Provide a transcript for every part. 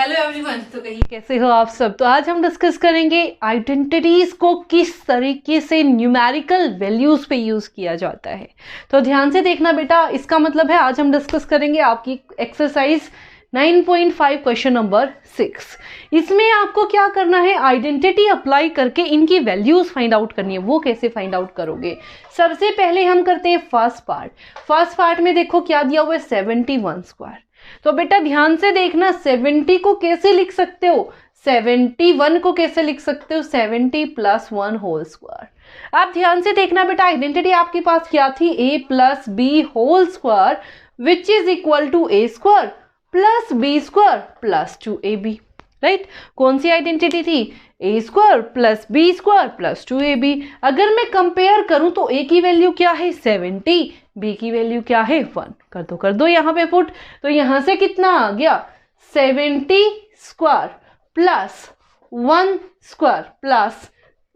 Hello everyone, तो कहीं कैसे हो आप सब। तो आज हम डिस्कस करेंगे आइडेंटिटीज को किस तरीके से न्यूमेरिकल वैल्यूज पे यूज किया जाता है। तो ध्यान से देखना बेटा, इसका मतलब है आज हम डिस्कस करेंगे आपकी एक्सरसाइज 9.5 क्वेश्चन नंबर 6। इसमें आपको क्या करना है, आइडेंटिटी अप्लाई करके इनकी वैल्यूज फाइंड आउट करनी है। वो कैसे फाइंड आउट करोगे, सबसे पहले हम करते हैं फर्स्ट पार्ट में देखो क्या दिया हुआ है, 71 स्क्वायर। तो बेटा ध्यान से देखना, 70 को कैसे लिख सकते हो, 71 को कैसे लिख सकते हो, 70 प्लस 1 होल स्क्वायर। अब ध्यान से देखना बेटा, आइडेंटिटी आपके पास क्या थी, a plus b whole square which is equal to a square plus b square plus 2ab। Right, कौन सी आइडेंटिटी थी, a square plus b square plus 2ab। अगर मैं कंपेयर करूं तो a की वैल्यू क्या है 70, b की वैल्यू क्या है 1। कर दो यहाँ पे पुट। तो यहाँ से कितना आ गया, 70 square plus 1 square plus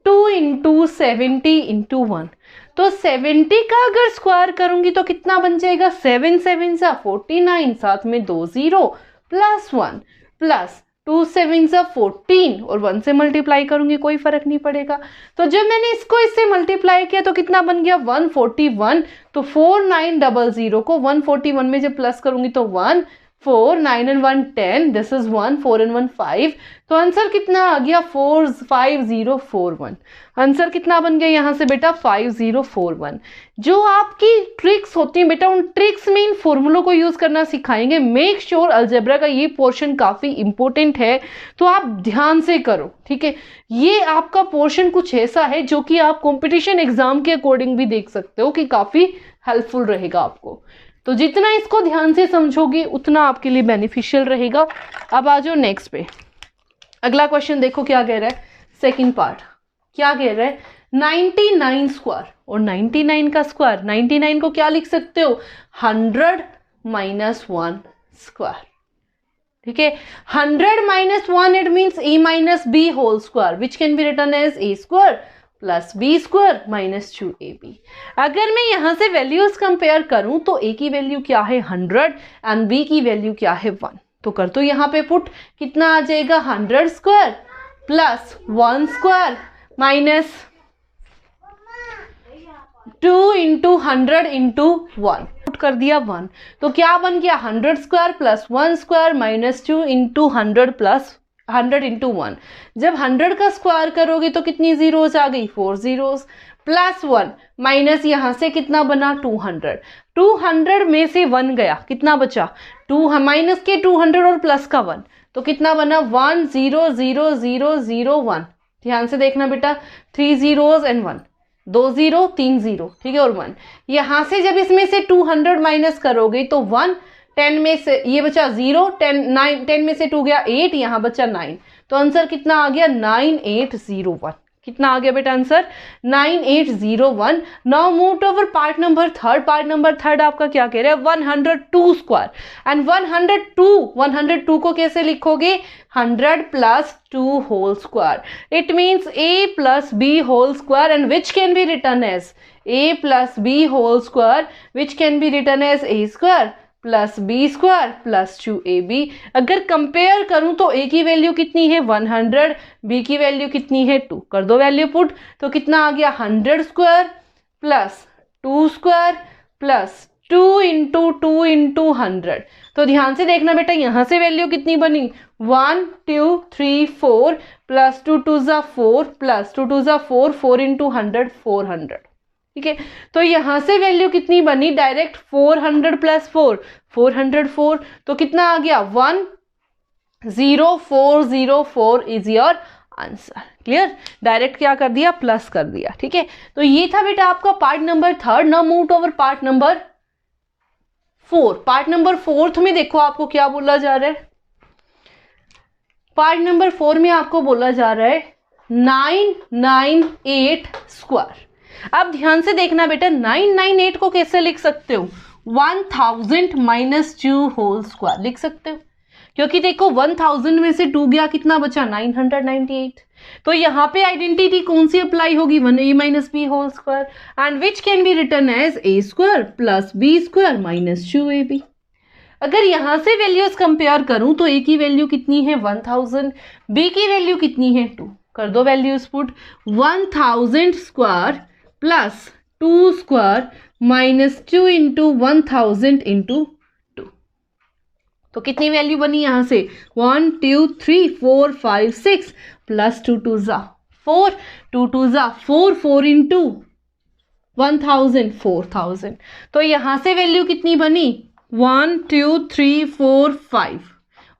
2 into 70 into 1। तो 70 का अगर स्क्वायर करूंगी तो कितना बन जाएगा, 7 7 सा 49, साथ में 2 0 प्लस 1 प्लस 2 7 सा 14 और 1 से मल्टीप्लाई करूंगी कोई फर्क नहीं पड़ेगा। तो जब मैंने इसको इससे मल्टीप्लाई किया तो कितना बन गया 141। तो 4900 को 141 में जब प्लस करूंगी तो 1 4 9 and 1 10, दिस इज 1 4 and 1 5। तो आंसर कितना आ गया 45041। आंसर कितना बन गया यहाँ से बेटा 5041। जो आपकी ट्रिक्स होती हैं बेटा, उन ट्रिक्स में इन फॉर्मूलों को यूज करना सिखाएंगे। मेक श्योर अलजेब्रा का ये पोर्शन काफी इंपॉर्टेंट है, तो आप ध्यान से करो, ठीक है। ये आपका पोर्शन कुछ ऐसा है जो कि आप कंपटीशन एग्जाम के अकॉर्डिंग भी देख सकते हो कि काफी हेल्पफुल रहेगा आपको। तो जितना इसको ध्यान से समझोगे उतना आपके लिए बेनिफिशियल रहेगा। अब आ जाओ नेक्स्ट पे, अगला क्वेश्चन देखो क्या कह रहा है। सेकंड पार्ट क्या कह रहा है, 99 स्क्वायर और 99 का स्क्वायर। 99 को क्या लिख सकते हो, 100 माइनस 1 स्क्वायर। ठीक है, 100 minus 1 it means a minus b whole square which can be written as a square plus b square minus 2ab। अगर मैं यहां से वैल्यूज कंपेयर करूं तो a की वैल्यू क्या है 100 एंड b की वैल्यू क्या है 1। तो कर दो यहाँ पे पुट, कितना आ जाएगा 100 square plus 1 square minus 2 into 100 into 1। Put कर दिया 1, तो क्या बन गया 100 square plus 1 square minus 2 into 100 plus 100 into 1। जब 100 का स्क्वायर करोगे तो कितनी जीरोस आ गई, 4 जीरोस प्लस 1 माइनस यहाँ से कितना बना 200। 200 में से 1 गया, कितना बचा 2 माइनस के 200 और प्लस का 1, तो कितना बना 1 0 0 0 0 1। ध्यान से देखना बेटा, 3 जीरोस एंड 1, 2 0 3 0, ठीक है, और 1। यहाँ से जब इसमें से 200 माइनस करोगे तो 1, 10 में से ये बचा 0, 10 में से 2 गया 8, यहाँ बचा 9। तो आंसर कितना आ गया 9801। कितना आ गया बेटा answer 9801। Now move to our part number third. Part number third आपका क्या कह रहा है, 102 स्क्वायर एंड 102 को कैसे लिखोगे, 100 plus 2 whole square. It means a plus b whole square and which can be written as a plus b whole square which can be written as a square plus b square plus 2ab। अगर compare करूं तो a की value कितनी है 100, b की value कितनी है 2। कर दो वैल्यू पुट, तो कितना आ गया 100 square plus 2 square plus 2 into 2 into 100। तो ध्यान से देखना बेटा, यहां से वैल्यू कितनी बनी 1 2 3 4 प्लस 2 2 ज़ा 4 प्लस 2 2 ज़ा 4, 4 इंटू 100 400। ठीक है, तो यहां से वैल्यू कितनी बनी डायरेक्ट 400 प्लस 4 404। तो कितना आ गया 10404 is your answer. Clear, direct क्या कर दिया, प्लस कर दिया। ठीक है, तो ये था बेटा आपका part number third. Now move to our part number 4। Part number 4 में देखो आपको क्या बोला जा रहा है। पार्ट नंबर 4 में आपको बोला जा रहा है 998 स्क्वायर। अब ध्यान से देखना बेटा, 998 को कैसे लिख सकते हो, 1000 माइनस 2 होल स्क्वायर लिख सकते हो, क्योंकि देखो 1000 में से 2 गया, कितना बचा 998। तो यहाँ पे आइडेंटिटी कौन सी अप्लाई होगी, 1a minus b whole square and which can be written as a square plus b square minus 2ab। अगर यहाँ से वैल्यूज कंपेयर करूं तो ए की वैल्यू कितनी है 1000, बी की वैल्यू कितनी है 2। कर दो values put, 1000 square plus 2 square minus 2 into 1000 into 2। तो कितनी वैल्यू बनी यहाँ से 1 2 3 4 5 6 प्लस 2 2 ज़ा 4, 2 2 ज़ा 4, 4 इंटू 1000 4000। तो यहाँ से वैल्यू कितनी बनी 1 2 3 4 5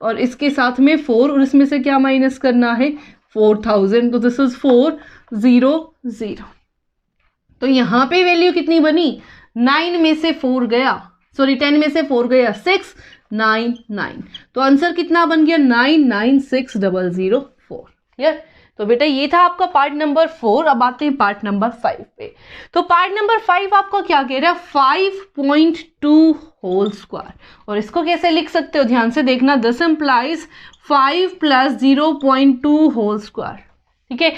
और इसके साथ में 4 और इसमें से क्या माइनस करना है 4000। तो दिस इज 4 0 0। तो यहाँ पे वैल्यू कितनी बनी 9 में से 4 गया, सॉरी 10 में से 4 गया 6 9 9। तो आंसर कितना बन गया 996004। क्लियर। तो बेटा ये था आपका पार्ट नंबर 4। अब आते हैं पार्ट नंबर 5 पे। तो पार्ट नंबर 5 आपका क्या कह रहा है 5.2 होल स्क्वायर। और इसको कैसे लिख सकते हो ध्यान से देखना, this implies 5 plus 0.2 whole square. ठीक है,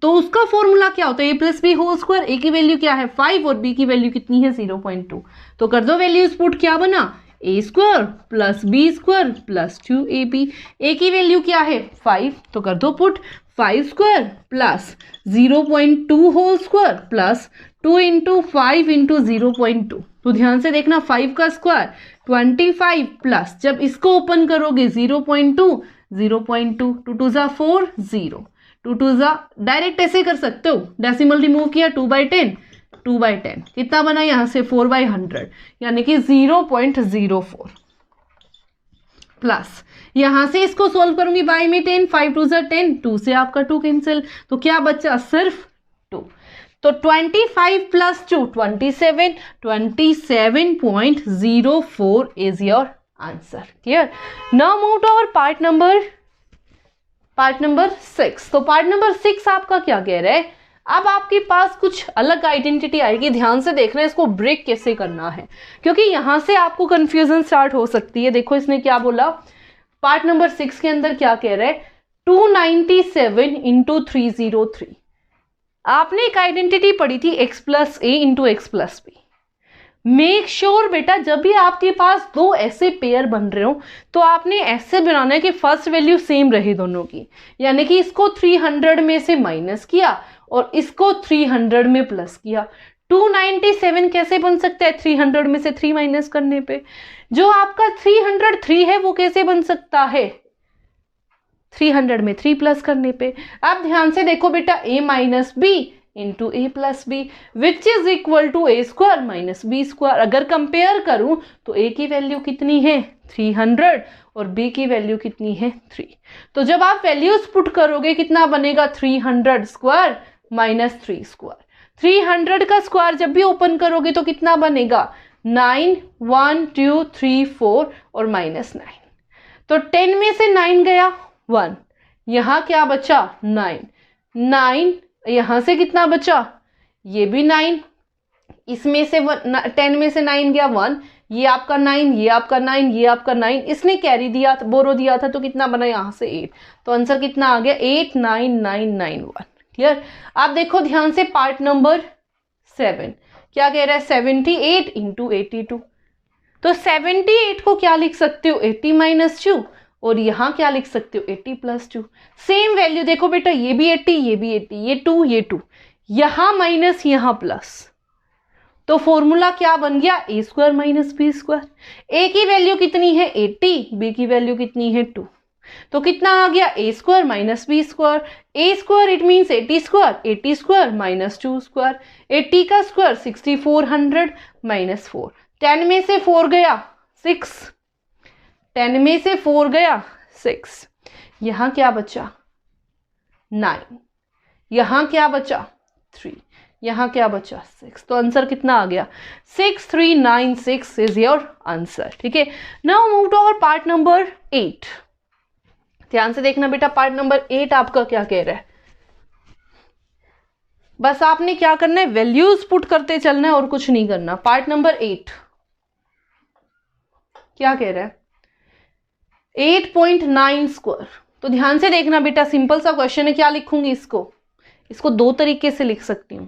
तो उसका फॉर्मूला क्या होता है a plus b whole square. A की वैल्यू क्या है 5 और बी की वैल्यू कितनी है 0.2। तो कर दो वैल्यूज पुट, क्या बना a square plus b square plus 2ab। A की वैल्यू क्या है 5, तो कर दो put 5 square plus 0.2 whole square plus 2 into 5 into 0.2। तो ध्यान से देखना 5 का स्क्वायर 25 प्लस जब इसको ओपन करोगे 0.2 0.2 2 2 ज़ा 4 0 2 2 ज़ा डायरेक्ट ऐसे कर सकते हो, डेसिमल रिमूव किया 2/10 2/10 कितना बना यहाँ से 4/100 यानी कि 0.04 प्लस यहाँ से इसको सोल्व करूंगी बाय में 10 5 2 ज़ा 10 2 से आपका 2 कैंसिल, तो क्या बचा सिर्फ 2। तो 25 plus 2 27 27.04 is your answer. Clear. Now move to our part number 6। तो पार्ट नंबर 6 आपका क्या कह रहा है, अब आपके पास कुछ अलग आइडेंटिटी आएगी। ध्यान से देखना इसको ब्रेक कैसे करना है, क्योंकि यहां से आपको कंफ्यूजन स्टार्ट हो सकती है। देखो इसने क्या बोला, पार्ट नंबर 6 के अंदर क्या कह रहा है 297 इंटू 303। आपने एक आइडेंटिटी पढ़ी थी x plus a into x plus b. Make sure बेटा जब भी आपके पास दो ऐसे पेयर बन रहे हो तो आपने ऐसे बनाना है कि फर्स्ट वैल्यू सेम रहे दोनों की, यानी कि इसको 300 में से माइनस किया और इसको 300 में प्लस किया। 297 कैसे बन सकता है 300 में से 3 माइनस करने पे। जो आपका 303 है वो कैसे बन सकता है 300 में 3 प्लस करने पे। अब ध्यान से देखो बेटा a minus b into a plus b which is equal to a square minus b square. अगर कंपेयर करूं तो a की वैल्यू कितनी है 300 और b की वैल्यू कितनी है 3। तो जब आप वैल्यूज पुट करोगे कितना बनेगा 300 स्क्वायर माइनस 3 स्क्वायर। 300 का स्क्वायर जब भी ओपन करोगे तो कितना बनेगा 9 1 2 3 4 और माइनस 9। तो 10 में से 9 गया 1, यहाँ क्या बचा 9 9, यहाँ से कितना बचा ये भी 9, इसमें से 10 में से 9 गया 1, ये आपका 9 ये आपका 9 ये आपका 9, इसने कैरी दिया बोरो दिया था तो कितना बना यहाँ से 8। तो आंसर कितना आ गया 89991। क्लियर। आप देखो ध्यान से पार्ट नंबर 7 क्या कह रहा है 78 इंटू 82। तो 78 को क्या लिख सकते हो 80 माइनस 2 और यहाँ क्या लिख सकते हो 80 प्लस 2। सेम वैल्यू देखो बेटा ये भी 80 ये भी 80, ये 2 ये 2, यहाँ माइनस यहाँ प्लस। तो फॉर्मूला क्या बन गया a square minus b square. A की वैल्यू कितनी है 80, बी की वैल्यू कितनी है 2। तो कितना आ गया a square minus b square. A square it means 80 square, 80 square minus 2 square. 80 का स्क्वायर 6400 माइनस 4। 10 में से 4 गया 6, 10 में से 4 गया 6, यहाँ क्या बचा 9, यहाँ क्या बचा 3, यहाँ क्या बचा 6। तो आंसर कितना आ गया 6396 इज योर आंसर। ठीक है। Now move to our part number 8। ध्यान से देखना बेटा पार्ट नंबर 8 आपका क्या कह रहा है, बस आपने क्या करना है वैल्यूज पुट करते चलना है और कुछ नहीं करना। पार्ट नंबर 8 क्या कह रहा है 8.9 स्क्वायर। तो ध्यान से देखना बेटा सिंपल सा क्वेश्चन है, क्या लिखूंगी इसको दो तरीके से लिख सकती हूँ।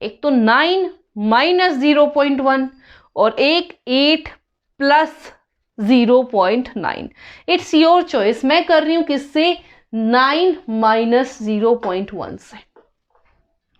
एक तो 9 माइनस 0.1 और एक 8 प्लस 0.9। It's your choice. मैं कर रही हूं किससे? 9 माइनस 0.1 से।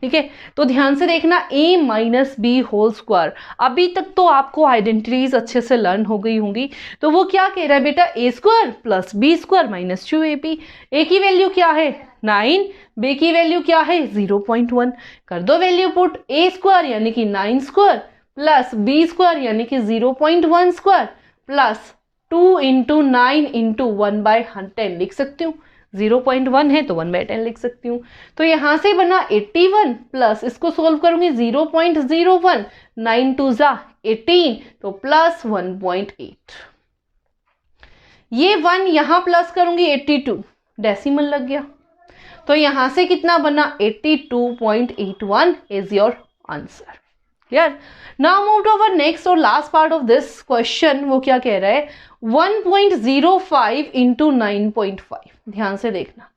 ठीक है, तो ध्यान से देखना, a minus b whole square. अभी तक तो आपको आइडेंटिटीज अच्छे से लर्न हो गई होंगी। तो वो क्या कह रहा है बेटा? a square plus b square minus 2ab। a की वैल्यू क्या है? 9, b की वैल्यू क्या है? 0.1। कर दो वैल्यू पुट। a स्क्वायर यानी कि 9 स्क्वायर प्लस बी स्क्वायर यानी कि 0.1 स्क्वायर प्लस 2 इंटू 9 इंटू 1/10 लिख सकती हूँ। 0.1 है तो 1/10 लिख सकती हूँ। तो यहां से बना 81 प्लस इसको सोल्व करूंगी 0.01, 9 2 जा 18 तो प्लस 1.8। ये 1 यहां प्लस करूंगी 82, डेसिमल लग गया। तो यहां से कितना बना? 82.81 is your answer. Clear? Now move to our next और last part of this question. वो क्या कह रहा है? 1.05 इंटू 9.5। ध्यान से देखना,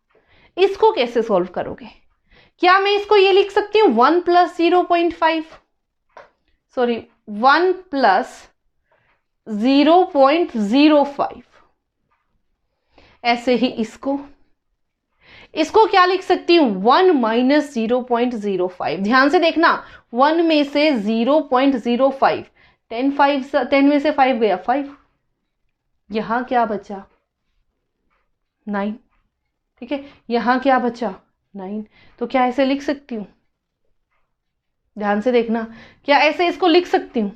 इसको कैसे सॉल्व करोगे? क्या मैं इसको ये लिख सकती हूँ 1 प्लस 0.5, सॉरी 1 प्लस 0.05। ऐसे ही इसको क्या लिख सकती हूँ? 1 माइनस 0.05। ध्यान से देखना, 1 में से 0.05, 10 में से 5 गया 5, यहां क्या बचा? 9। ठीक है, यहां क्या बचा? 9। तो क्या ऐसे लिख सकती हूँ? ध्यान से देखना, क्या ऐसे इसको लिख सकती हूँ?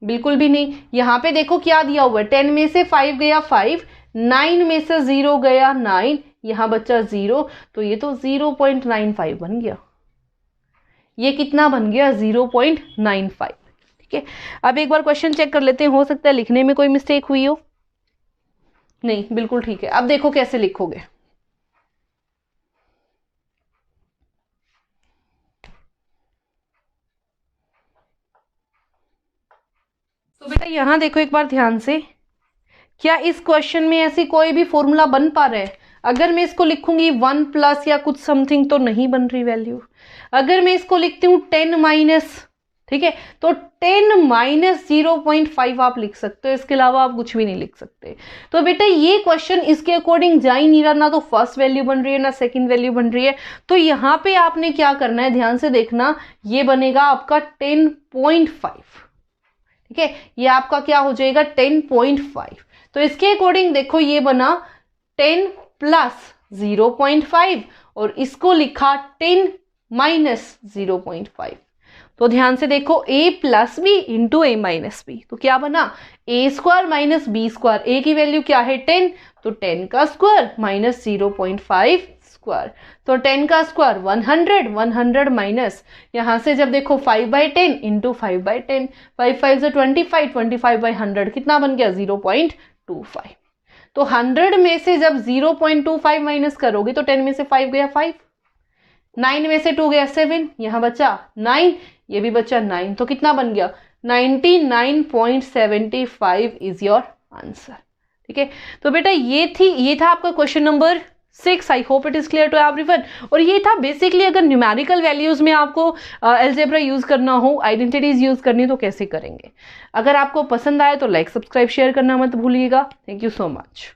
बिल्कुल भी नहीं। यहां पे देखो क्या दिया हुआ है, 10 में से 5 गया 5, 9 में से 0 गया 9, यहां बचा 0, तो ये तो 0.95 बन गया। ये कितना बन गया? 0.95। ठीक है, अब एक बार क्वेश्चन चेक कर लेते हैं, हो सकता है लिखने में कोई मिस्टेक हुई हो। नहीं, बिल्कुल ठीक है। अब देखो कैसे लिखोगे। तो बेटा यहां देखो एक बार ध्यान से, क्या इस क्वेश्चन में ऐसी कोई भी फॉर्मूला बन पा रहा है? अगर मैं इसको लिखूंगी 1 प्लस या कुछ समथिंग तो नहीं बन रही वैल्यू। अगर मैं इसको लिखती हूँ 10 माइनस, ठीक है, तो 10 माइनस 0.5 आप लिख सकते हो, इसके अलावा आप कुछ भी नहीं लिख सकते। तो बेटा ये क्वेश्चन इसके अकॉर्डिंग जा ही नहीं रहा, ना तो फर्स्ट वैल्यू बन रही है ना सेकंड वैल्यू बन रही है। तो यहाँ पे आपने क्या करना है, ध्यान से देखना, ये बनेगा आपका 10.5। ठीक है, ये आपका क्या हो जाएगा? 10.5। तो इसके अकॉर्डिंग देखो ये बना 10 प्लस 0.5 और इसको लिखा 10 माइनस 0.5। तो ध्यान से देखो, a plus b into a minus b, तो क्या बना? A square minus b square. A की वैल्यू क्या है? 10, तो 10 का स्क्वायर माइनस 0.5 स्क्वायर, तो 10 का स्क्वायर 100, 100 माइनस यहाँ से जब देखो 5/10 इंटू 5/10, 5 5 से 25, 25/100 कितना बन गया? 0.25। तो 100 में से जब 0.25 माइनस करोगे तो 10 में से 5 गया 5, 9 में से 2 गया 7, यहाँ बचा 9, ये भी बचा 9, तो कितना बन गया? 99.75 इज योर आंसर। ठीक है, तो बेटा ये था आपका question number 6। I hope it is clear to everyone. और ये था बेसिकली, अगर न्यूमेरिकल वैल्यूज में आपको अलजेब्रा यूज करना हो, आइडेंटिटीज यूज करनी तो कैसे करेंगे। अगर आपको पसंद आए तो लाइक सब्सक्राइब शेयर करना मत भूलिएगा। Thank you so much.